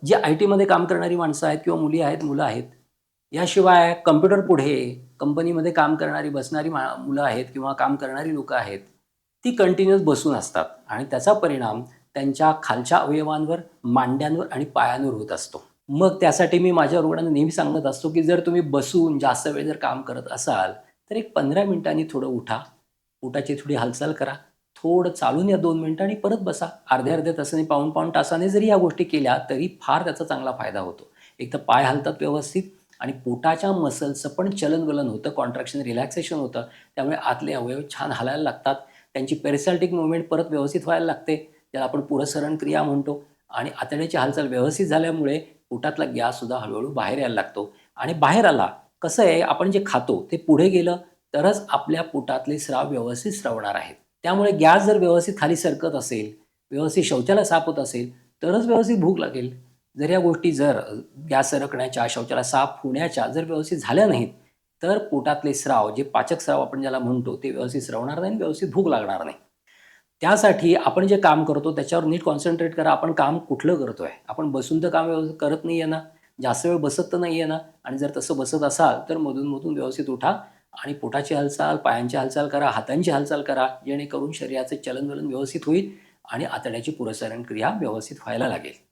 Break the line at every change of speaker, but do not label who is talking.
जी आय-टीमध्ये काम करणारी माणसं आहेत किंवा मुली आहेत, मुलं आहेत. याशिवाय कॉम्प्युटर पुढे कंपनीमध्ये काम करणारी बसणारी मुलं आहेत किंवा काम करणारी लोकं आहेत. ती कंटिन्यूअस बसून असतात आणि त्याचा परिणाम त्यांच्या खालच्या अवयवांवर, मांड्यांवर आणि पायांवर होत असतो. मग त्यासाठी मी माझ्या रुग्णांना नेहमी सांगत असतो, की जर तुम्ही बसून जास्त वेळ जर काम करत असाल, तर एक 15 मिनिटांनी थोडं उठा. पोटाची थोडी हालचाल करा. थोडं चालून या 2 मिनिटं आणि परत बसा. अर्ध्या-अर्ध्या तासाने, पाऊण-पाऊण तासाने जरी या गोष्टी केल्या, तरी फार त्याचा चांगला फायदा होतो. एक तर पाय हलतात व्यवस्थित आणि पोटाच्या मसल्सचं पण चलन-वलन होतं, कॉन्ट्रॅक्शन, रिलॅक्सेशन होतं. त्यामुळे आतले अवयव छान हलायला लागतात. त्यांची पेरिसाल्टिक मूव्हमेंट परत व्यवस्थित व्हायला लागते. ज्याला आपण पुरस्चरण क्रिया म्हणतो आणि आतड्याची हालचाल व्यवस्थित झाल्यामुळे पोटातला गॅससुद्धा हळू बाहेर यायला लागतो आणि बाहेर आला, कसं आहे आपण जे खातो ते पुढे गेलं तरच आपल्या पोटातले स्राव व्यवस्थित स्रवणार आहेत. त्यामुळे गॅस जर व्यवस्थित खाली सरकत असेल, व्यवस्थित शौचालय साफ होत असेल, तरच व्यवस्थित भूक लागेल. जर या गोष्टी जर गॅस सरकण्याच्या, शौचालय साफ होण्याच्या जर व्यवस्थित झाल्या नाहीत, तर पोटातले स्राव, जे पाचक स्राव आपण ज्याला म्हणतो, ते व्यवस्थित स्रवणार नाही आणि व्यवस्थित भूक लागणार नाही. त्यासाठी आपण जे काम करतो त्याच्यावर नीट कॉन्सन्ट्रेट करा. आपण काम कुठलं करतोय? आपण बसून तर काम करत नाहीये ना? जास्त वेळ बसत तर नाहीये ना? आणि जर तसं बसत असाल, तर मधून-मधून व्यवस्थित उठा आणि पोटाची हालचाल, पायांची हालचाल करा, हातांची हालचाल करा, जेणेकरून शरीराचं चलन-वलन व्यवस्थित होईल आणि आतड्याची पुरस्चरण क्रिया व्यवस्थित व्हायला लागेल.